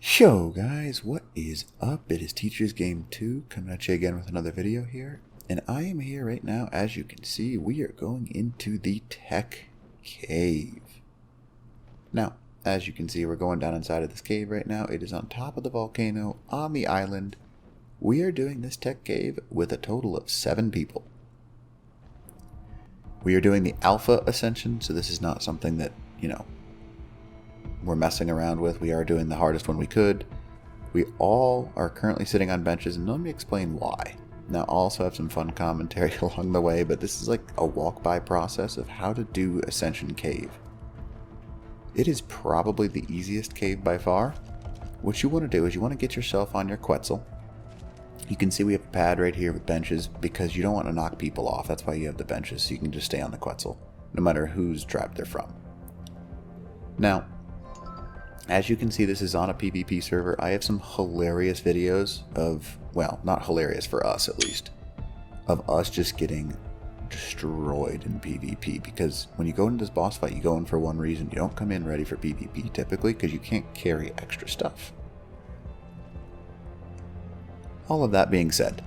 Yo guys, what is up? It is Teachers Game 2 coming at you again with another video here. And I am here right now. As you can see, we are going into the tech cave. Now, as you can see, we're going down inside of this cave right now. It is on top of the volcano on the island. We are doing this tech cave with a total of 7 people. We are doing the Alpha Ascension, so this is not something that, we're messing around with. We are doing the hardest one we could. We all are currently sitting on benches, and let me explain why. Now, I'll also have some fun commentary along the way, but this is like a walk-by process of how to do Ascension Cave. It is probably the easiest cave by far. What you want to do is you want to get yourself on your Quetzal. You can see we have a pad right here with benches because you don't want to knock people off. That's why you have the benches, so you can just stay on the Quetzal, no matter whose tribe they're from. Now, as you can see, this is on a PvP server. I have some hilarious videos of, well, not hilarious for us at least, of us just getting destroyed in PvP. Because when you go into this boss fight, you go in for one reason. You don't come in ready for PvP typically because you can't carry extra stuff. All of that being said,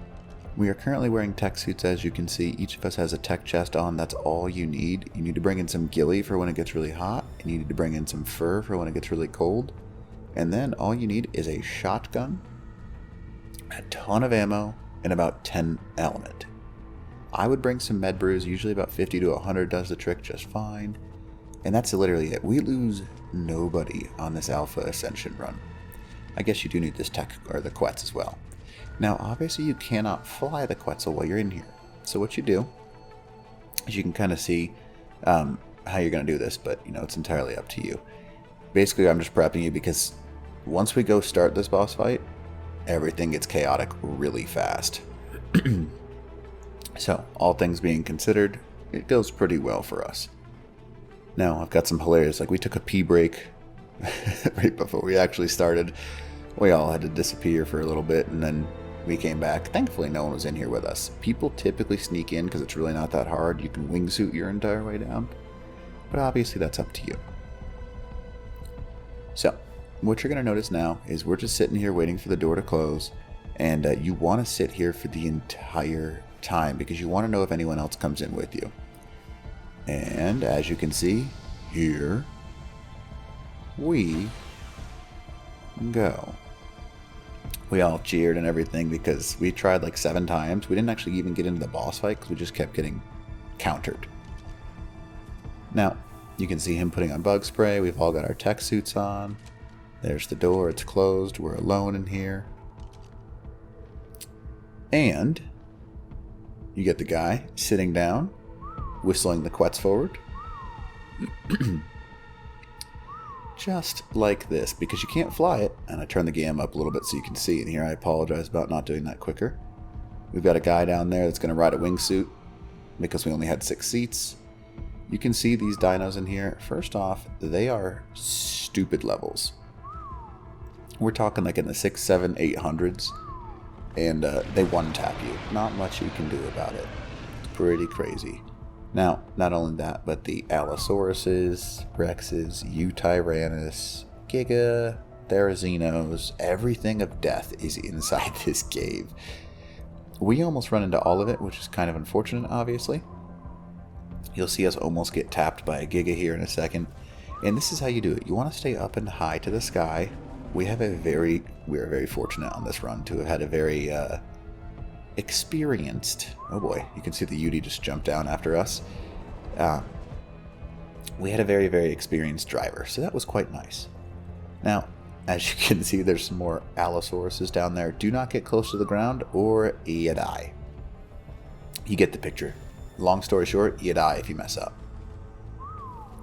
we are currently wearing tech suits. As you can see, each of us has a tech chest on. That's all you need. You need to bring in some ghillie for when it gets really hot, and you need to bring in some fur for when it gets really cold. And then all you need is a shotgun, a ton of ammo, and about 10 element. I would bring some med brews. Usually about 50 to 100 does the trick just fine. And that's literally it. We lose nobody on this Alpha Ascension run. I guess you do need this tech, or the Quetz as well. Now, obviously, you cannot fly the Quetzal while you're in here. So what you do is you can kind of see how you're going to do this, but, it's entirely up to you. Basically, I'm just prepping you because once we go start this boss fight, everything gets chaotic really fast. So, all things being considered, it goes pretty well for us. Now, I've got some hilarious, we took a pee break right before we actually started. We all had to disappear for a little bit, and then we came back. Thankfully, no one was in here with us. People typically sneak in because it's really not that hard. You can wingsuit your entire way down, but obviously that's up to you. So, what you're going to notice now is we're just sitting here waiting for the door to close, and you want to sit here for the entire time because you want to know if anyone else comes in with you. And as you can see, here we go. We all cheered and everything because we tried 7 times. We didn't actually even get into the boss fight because we just kept getting countered. Now, you can see him putting on bug spray. We've all got our tech suits on. There's the door. It's closed. We're alone in here. And you get the guy sitting down, whistling the Quetz forward. Just like this, because you can't fly it. And I turn the game up a little bit so you can see. And here I apologize about not doing that quicker. We've got a guy down there that's going to ride a wingsuit because we only had 6 seats. You can see these dinos in here. First off, they are stupid levels. We're talking in the 6, 7, 800s. And they one-tap you. Not much you can do about it. It's pretty crazy. Now, not only that, but the Allosauruses, Rexes, Utyrannus, Giga, Therazinos, everything of death is inside this cave. We almost run into all of it, which is kind of unfortunate, obviously. You'll see us almost get tapped by a Giga here in a second. And this is how you do it. You want to stay up and high to the sky. We are very fortunate on this run to have had a very experienced, oh boy, you can see the UD just jumped down after us. We had a very, very experienced driver, so that was quite nice. Now, as you can see, there's some more Allosauruses down there. Do not get close to the ground or you die. You get the picture. Long story short, you die if you mess up.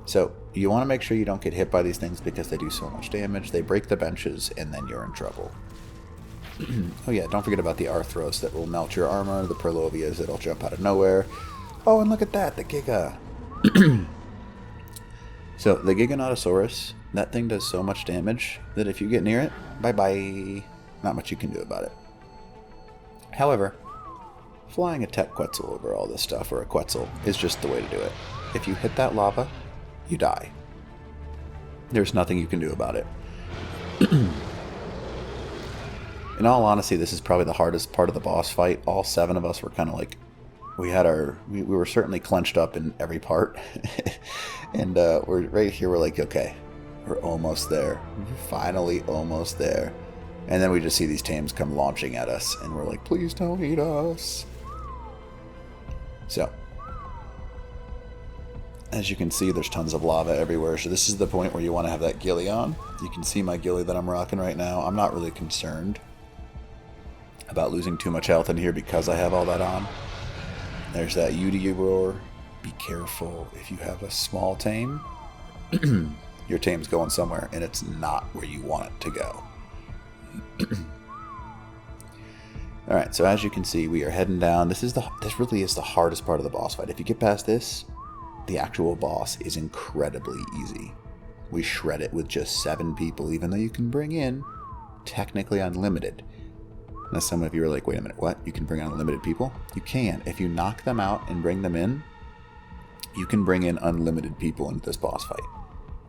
So, you want to make sure you don't get hit by these things because they do so much damage. They break the benches, and then you're in trouble. Oh yeah, don't forget about the Arthros that will melt your armor, the Perlovias that'll jump out of nowhere. Oh, and look at that, the Giga. So, the Giganotosaurus, that thing does so much damage that if you get near it, bye-bye. Not much you can do about it. However, flying a Tech Quetzal over all this stuff, or a Quetzal, is just the way to do it. If you hit that lava, you die. There's nothing you can do about it. In all honesty, this is probably the hardest part of the boss fight. All 7 of us were kind of like, we were certainly clenched up in every part. And we're right here, we're like, okay, we're almost there. We're finally almost there. And then we just see these tames come launching at us, and we're like, please don't eat us. So, as you can see, there's tons of lava everywhere. So this is the point where you want to have that ghillie on. You can see my ghillie that I'm rocking right now. I'm not really concerned about losing too much health in here because I have all that on. There's that UDU roar. Be careful if you have a small tame. Your tame's going somewhere, and it's not where you want it to go. Alright, so as you can see, we are heading down. This really is the hardest part of the boss fight. If you get past this, the actual boss is incredibly easy. We shred it with just 7 people, even though you can bring in technically unlimited. Now some of you are like, wait a minute, what? You can bring in unlimited people? You can. If you knock them out and bring them in, you can bring in unlimited people into this boss fight.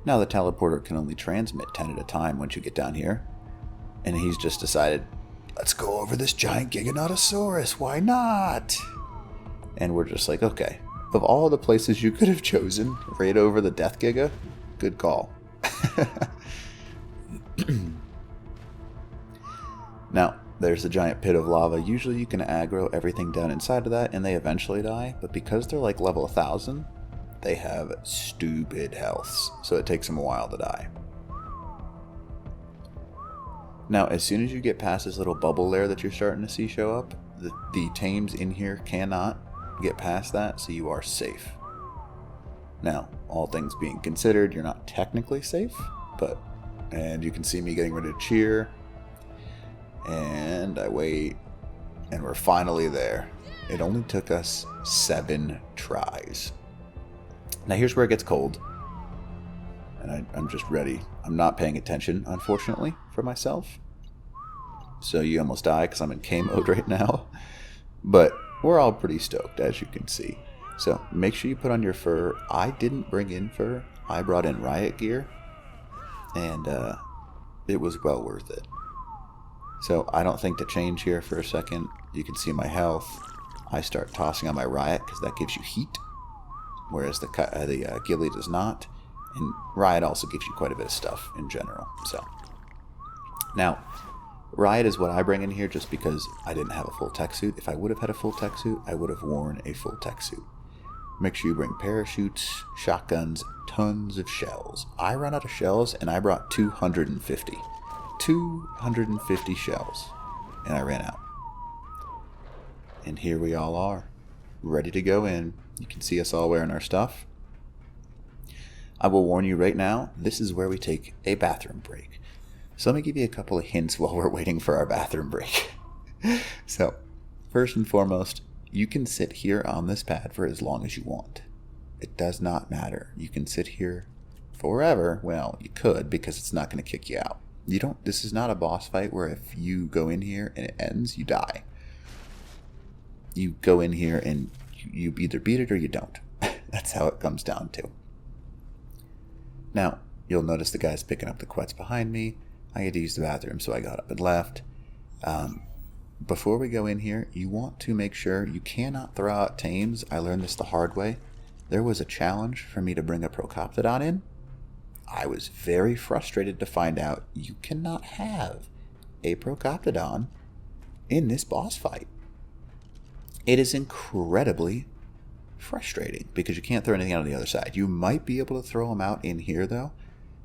Now the teleporter can only transmit 10 at a time once you get down here. And he's just decided, let's go over this giant Giganotosaurus, why not? And we're just like, okay, of all the places you could have chosen, right over the Death Giga, good call. Now, there's a giant pit of lava. Usually you can aggro everything down inside of that and they eventually die, but because they're like level 1000, they have stupid healths, so it takes them a while to die. Now, as soon as you get past this little bubble layer that you're starting to see show up, the tames in here cannot get past that, so you are safe. Now, all things being considered, you're not technically safe, and you can see me getting ready to cheer, and I wait, and we're finally there. It only took us 7 tries. Now here's where it gets cold, and I'm just ready. I'm not paying attention, unfortunately, for myself. So you almost die because I'm in K mode right now. But we're all pretty stoked, as you can see. So make sure you put on your fur. I didn't bring in fur. I brought in riot gear, and it was well worth it. So I don't think to change here for a second. You can see my health. I start tossing on my riot because that gives you heat, whereas the ghillie does not. And riot also gives you quite a bit of stuff in general. So now, riot is what I bring in here just because I didn't have a full tech suit. If I would have had a full tech suit, I would have worn a full tech suit. Make sure you bring parachutes, shotguns, tons of shells. I ran out of shells and I brought 250. 250 shells. And I ran out. And here we all are, ready to go in. You can see us all wearing our stuff. I will warn you right now, this is where we take a bathroom break. So let me give you a couple of hints while we're waiting for our bathroom break. So, first and foremost, you can sit here on this pad for as long as you want. It does not matter. You can sit here forever. Well, you could, because it's not going to kick you out. This is not a boss fight where if you go in here and it ends, you die. You go in here and you either beat it or you don't. That's how it comes down to. Now, you'll notice the guy's picking up the quets behind me. I had to use the bathroom, so I got up and left. Before we go in here, you want to make sure you cannot throw out tames. I learned this the hard way. There was a challenge for me to bring a Procoptodon in. I was very frustrated to find out you cannot have a Procoptodon in this boss fight. It is incredibly frustrating because you can't throw anything out on the other side. You might be able to throw them out in here, though.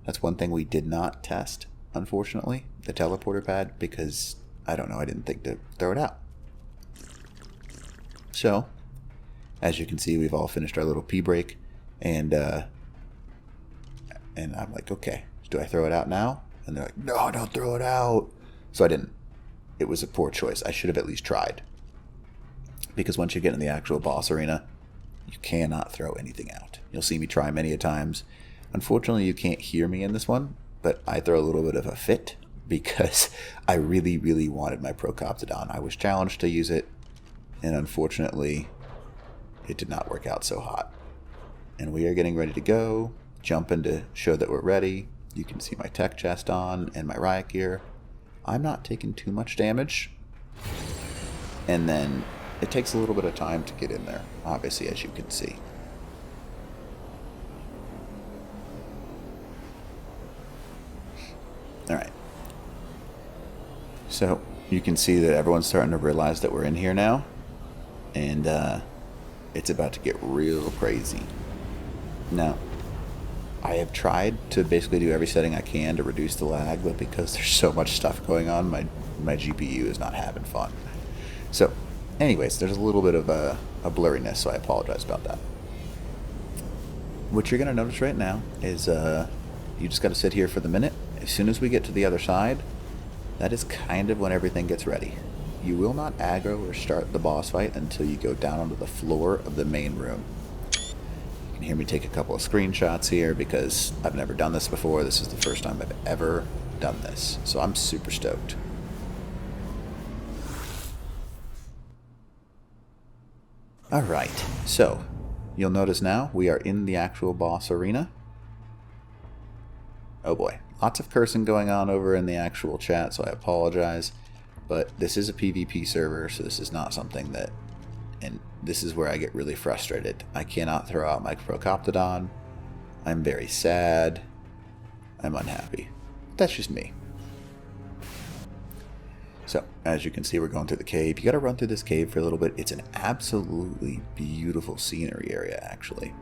That's one thing we did not test, unfortunately, the teleporter pad, because, I don't know, I didn't think to throw it out. So, as you can see, we've all finished our little pee break, and I'm like, okay, do I throw it out now? And they're like, no, don't throw it out. So I didn't. It was a poor choice. I should have at least tried. Because once you get in the actual boss arena, you cannot throw anything out. You'll see me try many a times. Unfortunately, you can't hear me in this one, but I throw a little bit of a fit because I really, really wanted my Procoptodon. I was challenged to use it, and unfortunately, it did not work out so hot. And we are getting ready to go, jumping to show that we're ready. You can see my tech chest on and my riot gear. I'm not taking too much damage. And then it takes a little bit of time to get in there, obviously, as you can see. Alright. So, you can see that everyone's starting to realize that we're in here now. And it's about to get real crazy. Now, I have tried to basically do every setting I can to reduce the lag, but because there's so much stuff going on, my GPU is not having fun. So, anyways, there's a little bit of a blurriness, so I apologize about that. What you're going to notice right now is you just got to sit here for the minute. As soon as we get to the other side, that is kind of when everything gets ready. You will not aggro or start the boss fight until you go down onto the floor of the main room. You can hear me take a couple of screenshots here because I've never done this before. This is the first time I've ever done this, so I'm super stoked. Alright, so you'll notice now we are in the actual boss arena. Oh boy, lots of cursing going on over in the actual chat, so I apologize. But this is a PvP server, so this is not something that... And this is where I get really frustrated. I cannot throw out my Procoptodon. I'm very sad. I'm unhappy. That's just me. So, as you can see, we're going through the cave. You gotta run through this cave for a little bit. It's an absolutely beautiful scenery area, actually.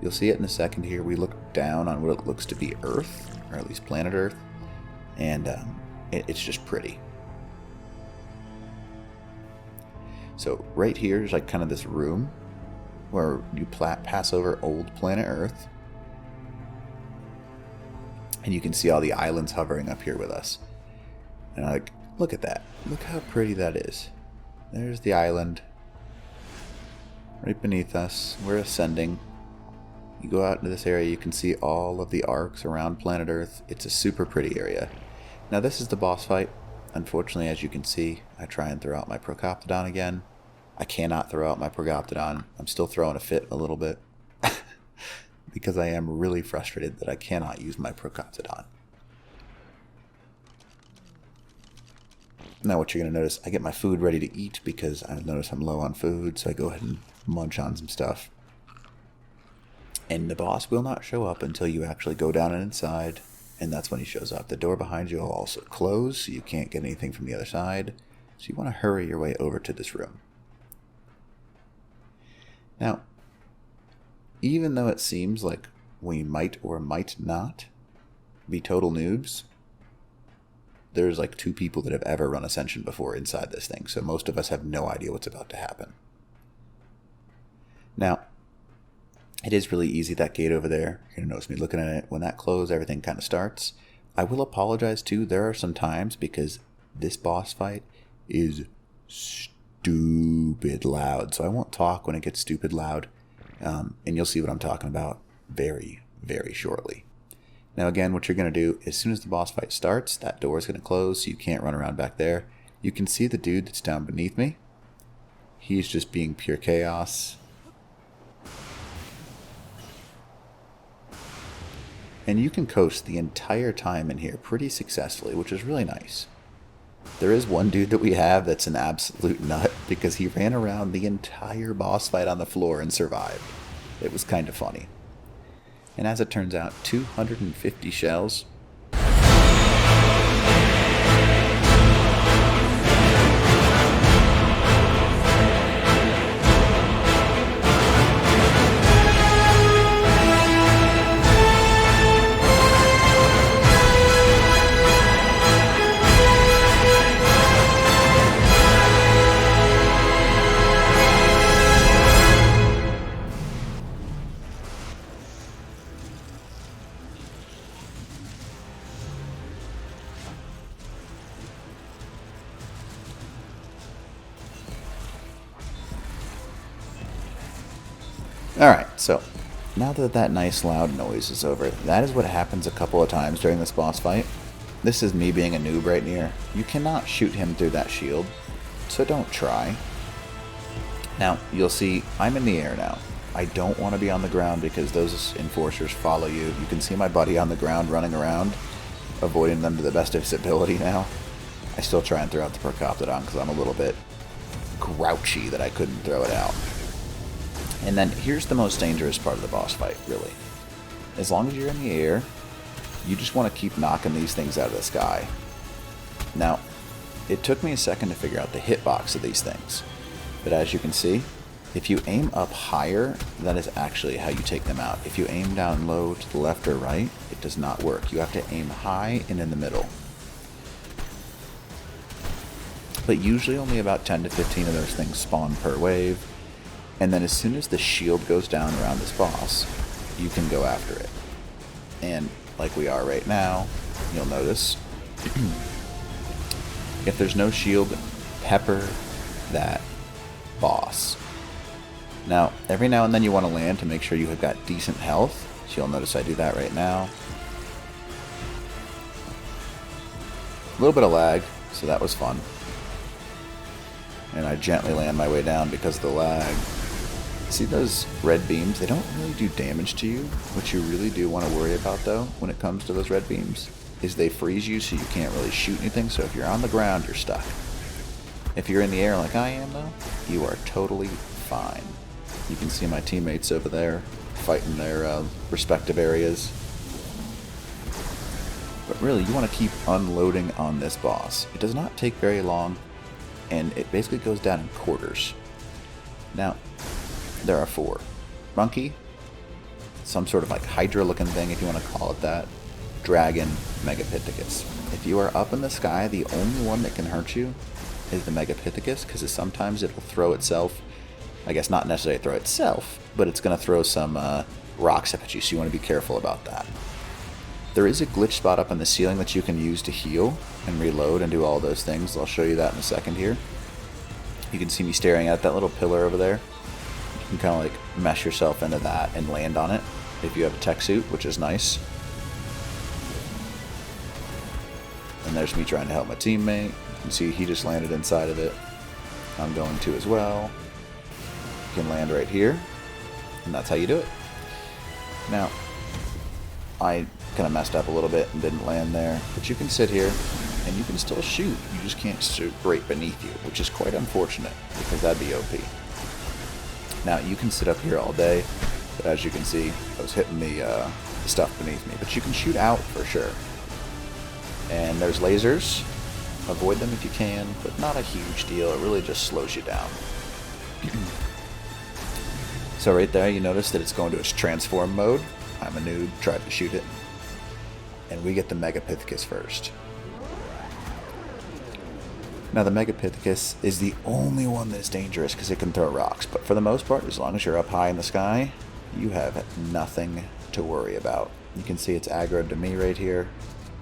You'll see it in a second here. We look down on what it looks to be Earth, or at least planet Earth, and it's just pretty. So right here is like kind of this room where you pass over old planet Earth, and you can see all the islands hovering up here with us. And like, look at that. Look how pretty that is. There's the island right beneath us. We're ascending. You go out into this area, you can see all of the arcs around planet Earth. It's a super pretty area. Now this is the boss fight. Unfortunately, as you can see, I try and throw out my Procoptodon again. I cannot throw out my Procoptodon. I'm still throwing a fit a little bit because I am really frustrated that I cannot use my Procoptodon. Now what you're going to notice, I get my food ready to eat because I notice I'm low on food, so I go ahead and munch on some stuff. And the boss will not show up until you actually go down and inside, and that's when he shows up. The door behind you will also close, so you can't get anything from the other side. So you want to hurry your way over to this room. Now, even though it seems like we might or might not be total noobs, there's like 2 people that have ever run Ascension before inside this thing, so most of us have no idea what's about to happen. Now, it is really easy, that gate over there. You're going to notice me looking at it. When that closes, everything kind of starts. I will apologize too. There are some times because this boss fight is stupid loud. So I won't talk when it gets stupid loud. And you'll see what I'm talking about very, very shortly. Now again, what you're going to do, as soon as the boss fight starts, that door is going to close so you can't run around back there. You can see the dude that's down beneath me. He's just being pure chaos. And you can coast the entire time in here pretty successfully, which is really nice. There is one dude that we have that's an absolute nut because he ran around the entire boss fight on the floor and survived. It was kind of funny. And as it turns out, 250 shells. Alright, so now that that nice loud noise is over, that is what happens a couple of times during this boss fight. This is me being a noob right here. You cannot shoot him through that shield, so don't try. Now, you'll see I'm in the air now. I don't want to be on the ground because those enforcers follow you. You can see my buddy on the ground running around, avoiding them to the best of his ability now. I still try and throw out the Percoptodon because I'm a little bit grouchy that I couldn't throw it out. And then here's the most dangerous part of the boss fight, really. As long as you're in the air, you just want to keep knocking these things out of the sky. Now, it took me a second to figure out the hitbox of these things. But as you can see, if you aim up higher, that is actually how you take them out. If you aim down low to the left or right, it does not work. You have to aim high and in the middle. But usually only about 10 to 15 of those things spawn per wave. And then as soon as the shield goes down around this boss, you can go after it. And like we are right now, you'll notice, if there's no shield, pepper that boss. Now, every now and then you want to land to make sure you have got decent health. So you'll notice I do that right now. A little bit of lag, so that was fun. And I gently land my way down because of the lag. See those red beams? They don't really do damage to you. What you really do want to worry about, though, when it comes to those red beams, is they freeze you so you can't really shoot anything. So if you're on the ground, you're stuck. If you're in the air like I am, though, you are totally fine. You can see my teammates over there fighting their respective areas. But really, you want to keep unloading on this boss. It does not take very long, and it basically goes down in quarters. Now, there are 4. Monkey, some sort of like Hydra-looking thing, if you want to call it that. Dragon, Megapithecus. If you are up in the sky, the only one that can hurt you is the Megapithecus, because sometimes it'll throw itself. I guess not necessarily throw itself, but it's going to throw some rocks up at you, so you want to be careful about that. There is a glitch spot up in the ceiling that you can use to heal and reload and do all those things. I'll show you that in a second here. You can see me staring at that little pillar over there. You can kind of like mesh yourself into that and land on it if you have a tech suit, which is nice. And there's me trying to help my teammate. You can see he just landed inside of it. I'm going to as well. You can land right here, and that's how you do it. Now, I kind of messed up a little bit and didn't land there, but you can sit here and you can still shoot. You just can't shoot right beneath you, which is quite unfortunate because that'd be OP. Now, you can sit up here all day, but as you can see, I was hitting the stuff beneath me, but you can shoot out for sure. And there's lasers. Avoid them if you can, but not a huge deal. It really just slows you down. So right there, you notice that it's going to its transform mode. I'm a noob, tried to shoot it. And we get the Megapithecus first. Now the Megapithecus is the only one that's dangerous because it can throw rocks. But for the most part, as long as you're up high in the sky, you have nothing to worry about. You can see it's aggroed to me right here.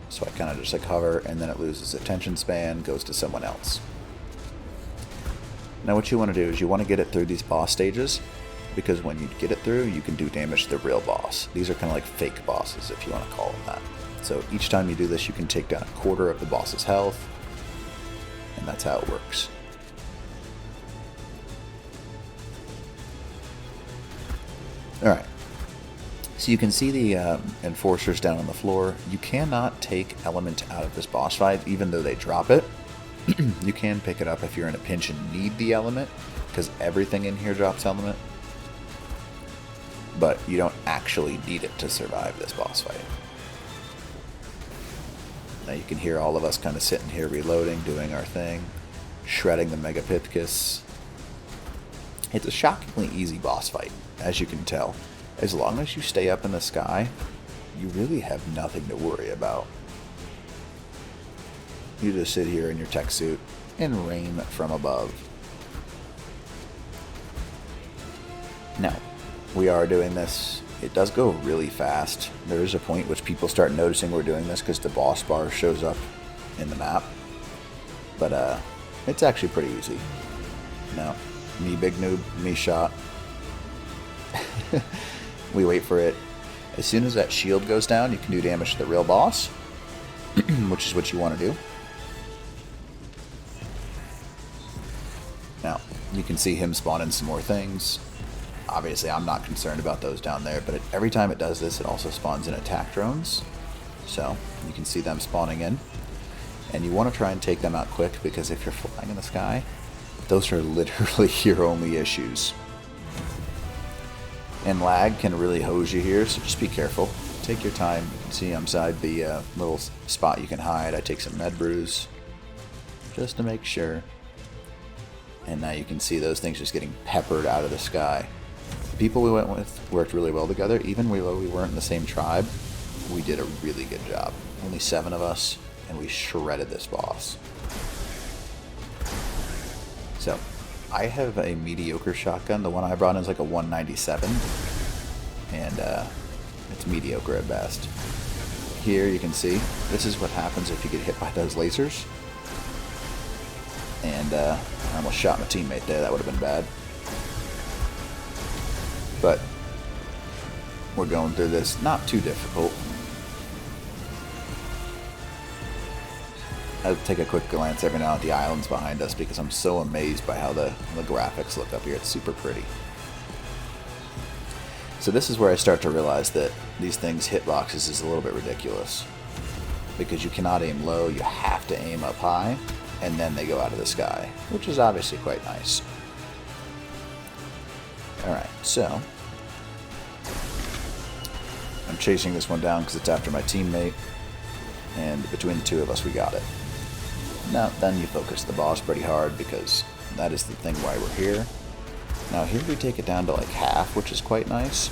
So I kind of just like hover, and then it loses attention span, goes to someone else. Now what you want to do is you want to get it through these boss stages, because when you get it through, you can do damage to the real boss. These are kind of like fake bosses, if you want to call them that. So each time you do this, you can take down a quarter of the boss's health, and that's how it works. Alright. So you can see the enforcers down on the floor. You cannot take element out of this boss fight, even though they drop it. You can pick it up if you're in a pinch and need the element, because everything in here drops element. But you don't actually need it to survive this boss fight. Now you can hear all of us kind of sitting here reloading, doing our thing, shredding the Megapithecus. It's a shockingly easy boss fight, as you can tell. As long as you stay up in the sky, you really have nothing to worry about. You just sit here in your tech suit and rain from above. Now, we are doing this. It does go really fast. There is a point which people start noticing we're doing this because the boss bar shows up in the map. But it's actually pretty easy. Now, me big noob, me shot. We wait for it. As soon as that shield goes down, you can do damage to the real boss, which is what you want to do. Now, you can see him spawning some more things. obviously I'm not concerned about those down there, but every time it does this, it also spawns in attack drones. So you can see them spawning in. And you want to try and take them out quick, because if you're flying in the sky, those are literally your only issues. And lag can really hose you here, so just be careful. Take your time. You can see inside the little spot you can hide. I take some med brews just to make sure. And now you can see those things just getting peppered out of the sky. The people we went with worked really well together. Even though we weren't in the same tribe, we did a really good job. Only 7 of us, and we shredded this boss. So, I have a mediocre shotgun. The one I brought in is like a 197, and it's mediocre at best. Here you can see, this is what happens if you get hit by those lasers. And I almost shot my teammate there. That would have been bad. But we're going through this. Not too difficult. I'll take a quick glance every now at the islands behind us, because I'm so amazed by how the graphics look up here. It's super pretty. So this is where I start to realize that these things' hitboxes is a little bit ridiculous. Because you cannot aim low, you have to aim up high, and then they go out of the sky, which is obviously quite nice. Alright, so I'm chasing this one down because it's after my teammate, and between the two of us we got it. Now then you focus the boss pretty hard, because that is the thing why we're here. Now here we take it down to like half, which is quite nice.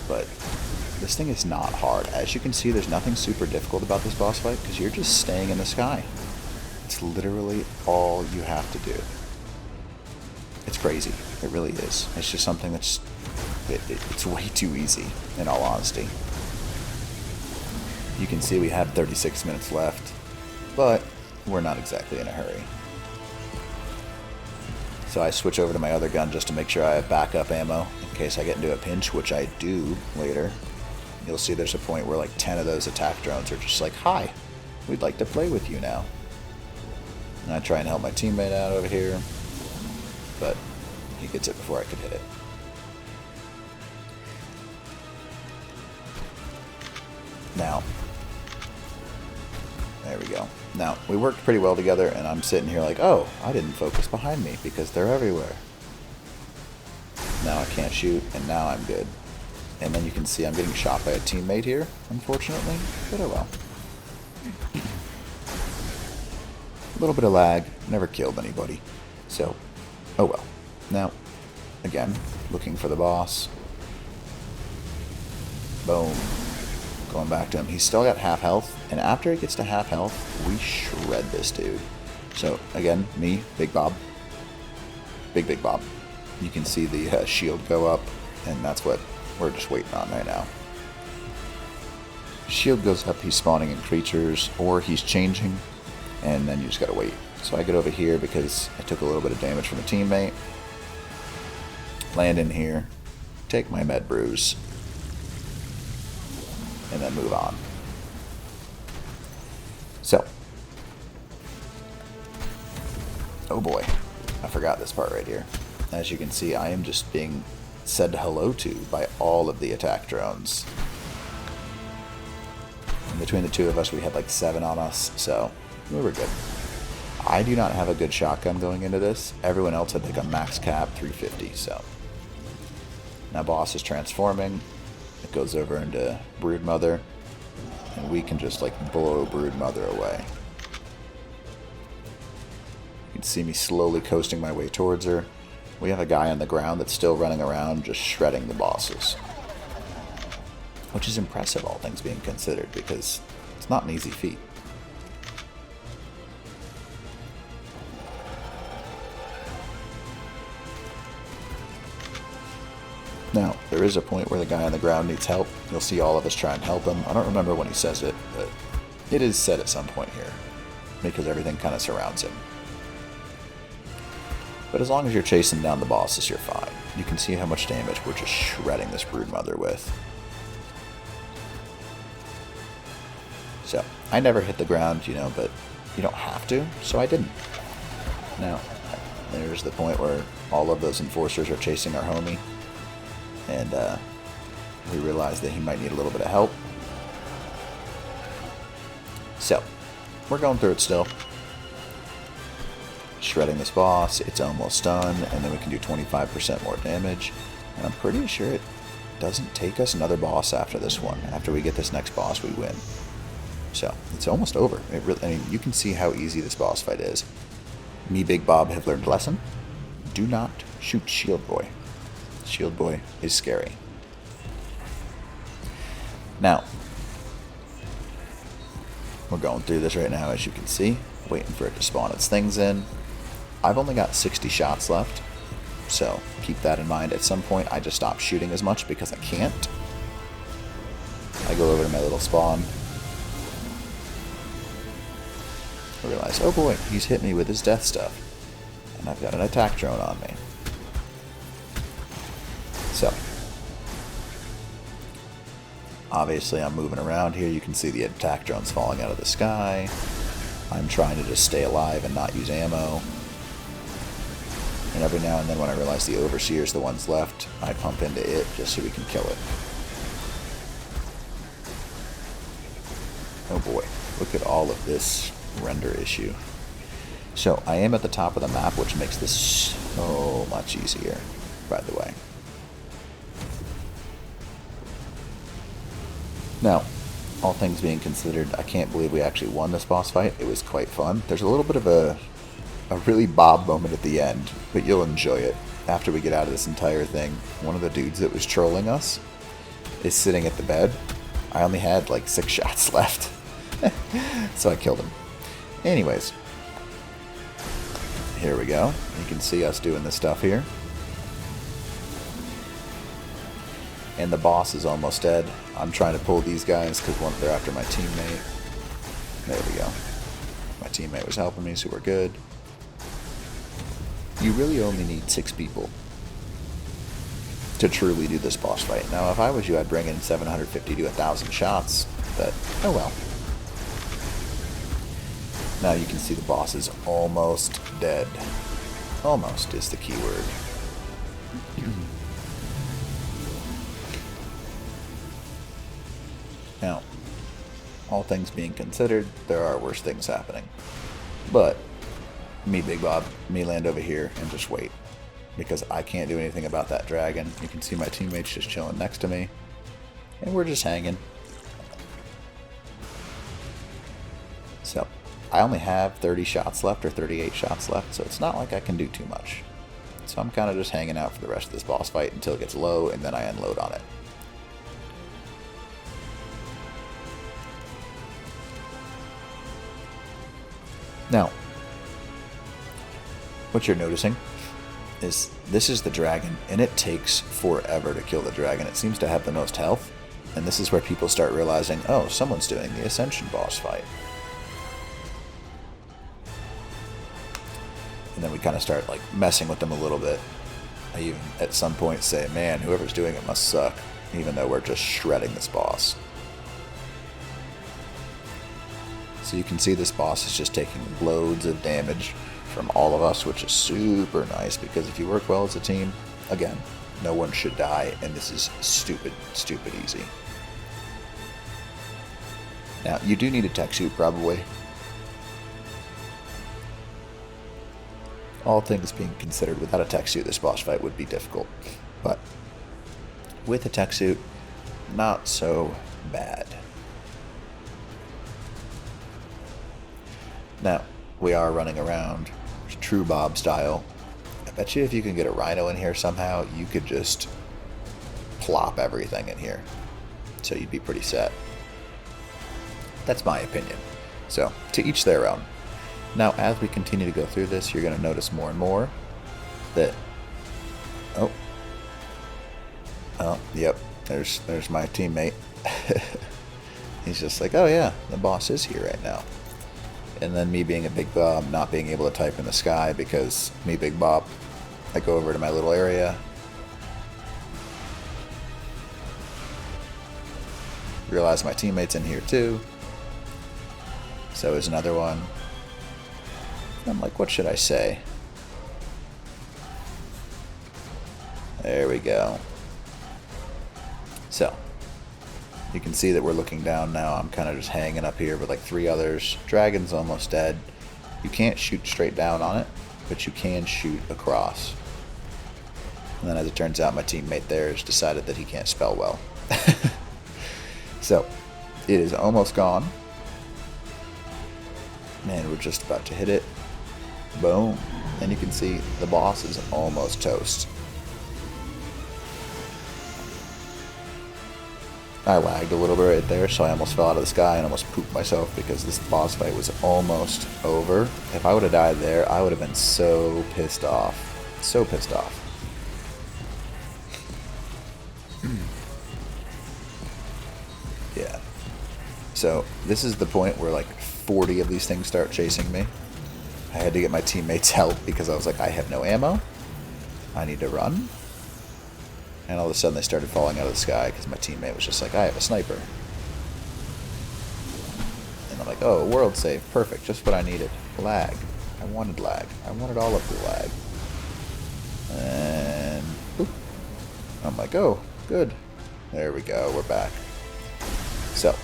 But this thing is not hard. As you can see, there's nothing super difficult about this boss fight, because you're just staying in the sky. It's literally all you have to do. It's crazy. It really is. It's just something that's... It's way too easy, in all honesty. You can see we have 36 minutes left, but we're not exactly in a hurry. So I switch over to my other gun just to make sure I have backup ammo in case I get into a pinch, which I do later. You'll see there's a point where like 10 of those attack drones are just like, "Hi, we'd like to play with you now." And I try and help my teammate out over here, but he gets it before I could hit it. Now, there we go. Now, we worked pretty well together, and I'm sitting here like, oh, I didn't focus behind me because they're everywhere. Now I can't shoot, and now I'm good. And then you can see I'm getting shot by a teammate here, unfortunately, but oh well. A little bit of lag, never killed anybody, so oh well. Now, again, looking for the boss. Boom. Going back to him. He's still got half health, and after he gets to half health, we shred this dude. So, again, me, Big Bob. Big Bob. You can see the shield go up, and that's what we're just waiting on right now. Shield goes up, he's spawning in creatures, or he's changing, and then you just gotta wait. So I get over here because I took a little bit of damage from a teammate. Land in here, take my med brews, and then move on. So, oh boy, I forgot this part right here. As you can see, I am just being said hello to by all of the attack drones. And between the two of us, we had like 7 on us, so we were good. I do not have a good shotgun going into this. Everyone else had like a max cap 350, so. Now boss is transforming. It goes over into Broodmother, and we can just like blow Broodmother away. You can see me slowly coasting my way towards her. We have a guy on the ground that's still running around just shredding the bosses. Which is impressive, all things being considered, because it's not an easy feat. Now, there is a point where the guy on the ground needs help. You'll see all of us try and help him. I don't remember when he says it, but it is said at some point here, because everything kind of surrounds him. But as long as you're chasing down the bosses, you're fine. You can see how much damage we're just shredding this Broodmother with. So, I never hit the ground, you know, but you don't have to, so I didn't. Now, there's the point where all of those enforcers are chasing our homie. And we realized that he might need a little bit of help. So, we're going through it still. Shredding this boss, it's almost done, and then we can do 25% more damage. And I'm pretty sure it doesn't take us another boss after this one. After we get this next boss, we win. So, it's almost over. It really, I mean, you can see how easy this boss fight is. Me, Big Bob, have learned a lesson. Do not shoot Shield Boy. Shield Boy is scary. Now, we're going through this right now, as you can see. Waiting for it to spawn its things in. I've only got 60 shots left, so keep that in mind. At some point, I just stop shooting as much because I can't. I go over to my little spawn. I realize, oh boy, he's hit me with his death stuff. And I've got an attack drone on me. So, obviously I'm moving around here. You can see the attack drones falling out of the sky. I'm trying to just stay alive and not use ammo. And every now and then when I realize the Overseer's the one's left, I pump into it just so we can kill it. Oh boy, look at all of this render issue. So I am at the top of the map, which makes this so much easier, by the way. Now, all things being considered, I can't believe we actually won this boss fight. It was quite fun. There's a little bit of a really Bob moment at the end, but you'll enjoy it. After we get out of this entire thing, one of the dudes that was trolling us is sitting at the bed. I only had like 6 shots left, so I killed him. Anyways, here we go. You can see us doing this stuff here. And the boss is almost dead. I'm trying to pull these guys because they're after my teammate. There we go. My teammate was helping me, so we're good. You really only need 6 people to truly do this boss fight. Now, if I was you, I'd bring in 750 to 1,000 shots, but oh well. Now you can see the boss is almost dead. Almost is the key word. Now, all things being considered, there are worse things happening. But me, Big Bob, me land over here and just wait. Because I can't do anything about that dragon. You can see my teammates just chilling next to me. And we're just hanging. So, I only have 30 shots left, or 38 shots left, so it's not like I can do too much. So I'm kind of just hanging out for the rest of this boss fight until it gets low, and then I unload on it. Now, what you're noticing is this is the dragon, and it takes forever to kill the dragon. It seems to have the most health, and this is where people start realizing, oh, someone's doing the Ascension boss fight. And then we kind of start like messing with them a little bit. I even at some point say, man, whoever's doing it must suck, even though we're just shredding this boss. So you can see this boss is just taking loads of damage from all of us, which is super nice, because if you work well as a team, again, no one should die, and this is stupid, stupid easy. Now, you do need a tech suit, probably. All things being considered, without a tech suit, this boss fight would be difficult. But with a tech suit, not so bad. Now, we are running around true Bob style. I bet you if you can get a rhino in here somehow, you could just plop everything in here. So you'd be pretty set. That's my opinion. So, to each their own. Now, as we continue to go through this, you're going to notice more and more that... Oh, yep, there's my teammate. He's just like, oh yeah, the boss is here right now. And then me being a Big Bob, not being able to type in the sky because me, Big Bob, I go over to my little area. Realize my teammate's in here too. So is another one. I'm like, what should I say? There we go. So, you can see that we're looking down now. I'm kind of just hanging up here with like 3 others. Dragon's almost dead. You can't shoot straight down on it, but you can shoot across. And then as it turns out, my teammate there has decided that he can't spell well. So, it is almost gone. And we're just about to hit it. Boom. And you can see the boss is almost toast. I lagged a little bit right there, so I almost fell out of the sky and almost pooped myself because this boss fight was almost over. If I would have died there, I would have been so pissed off. So pissed off. Yeah. So, this is the point where like 40 of these things start chasing me. I had to get my teammates help because I was like, I have no ammo. I need to run. And all of a sudden they started falling out of the sky because my teammate was just like, I have a sniper. And I'm like, oh, world save. Perfect. Just what I needed. Lag. I wanted lag. I wanted all of the lag. And boop. I'm like, oh, good. There we go. We're back. So,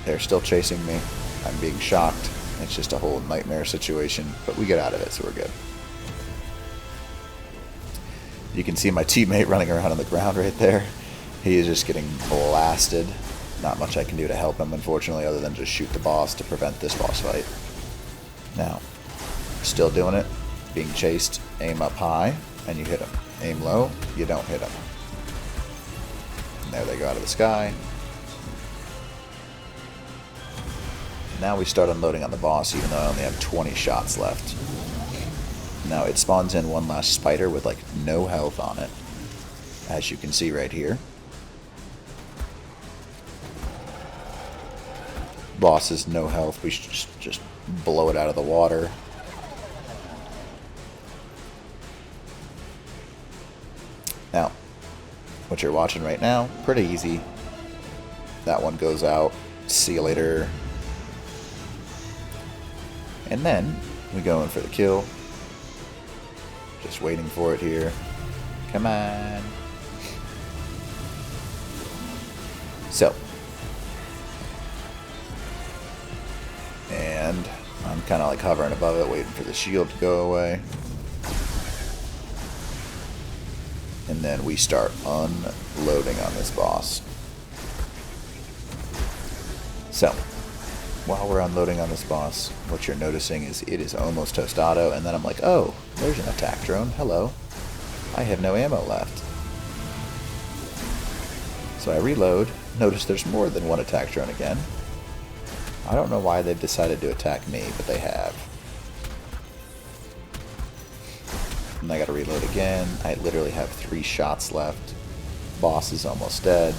they're still chasing me. I'm being shocked. It's just a whole nightmare situation, but we get out of it, so we're good. You can see my teammate running around on the ground right there. He is just getting blasted. Not much I can do to help him, unfortunately, other than just shoot the boss to prevent this boss fight. Now, still doing it. Being chased. Aim up high, and you hit him. Aim low, you don't hit him. And there they go out of the sky. Now we start unloading on the boss, even though I only have 20 shots left. Now it spawns in one last spider with like no health on it, as you can see right here. Boss is no health. We should just blow it out of the water. Now, what you're watching right now, pretty easy. That one goes out. See you later. And then we go in for the kill. Just waiting for it here. Come on. So. And I'm kind of like hovering above it, waiting for the shield to go away. And then we start unloading on this boss. So, while we're unloading on this boss, what you're noticing is it is almost tostado, and then I'm like, oh, there's an attack drone. Hello. I have no ammo left. So I reload. Notice there's more than one attack drone again. I don't know why they've decided to attack me, but they have. And I gotta reload again. I literally have 3 shots left. Boss is almost dead.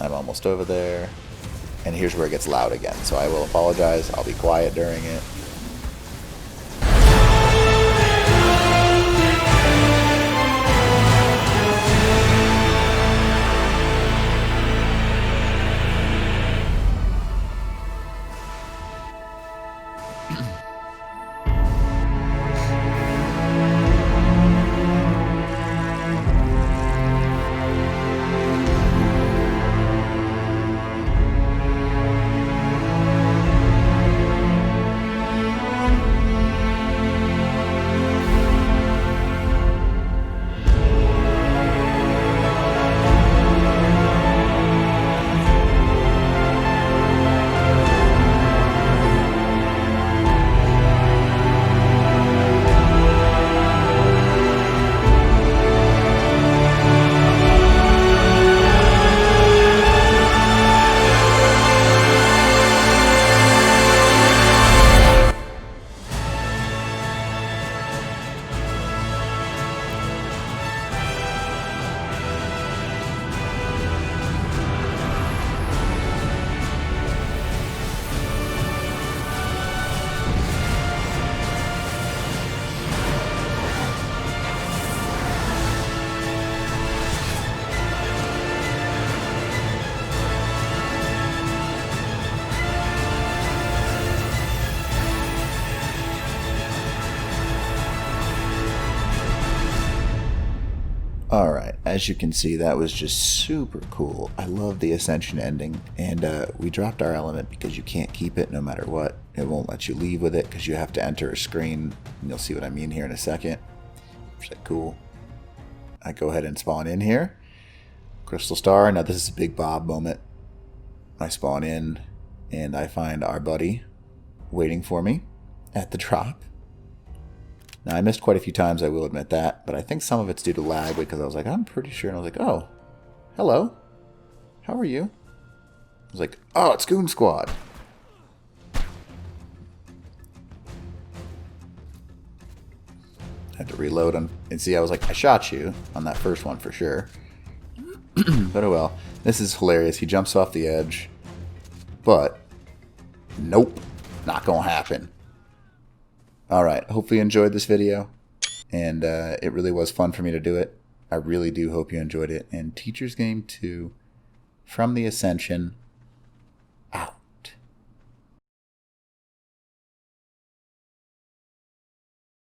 I'm almost over there. And here's where it gets loud again. So I will apologize. I'll be quiet during it. Alright, as you can see, that was just super cool. I love the Ascension ending, and we dropped our element because you can't keep it no matter what. It won't let you leave with it because you have to enter a screen, and you'll see what I mean here in a second. Which is cool. I go ahead and spawn in here. Crystal Star, now this is a big Bob moment. I spawn in, and I find our buddy waiting for me at the drop. Now, I missed quite a few times, I will admit that, but I think some of it's due to lag because I was like, I'm pretty sure, and I was like, oh, hello, how are you? I was like, oh, it's Goon Squad. I had to reload and see, I was like, I shot you on that first one for sure. But oh well, this is hilarious. He jumps off the edge, but nope, not gonna happen. Alright, hopefully you enjoyed this video, and it really was fun for me to do it. I really do hope you enjoyed it. And Teacher's Game 2 from the Ascension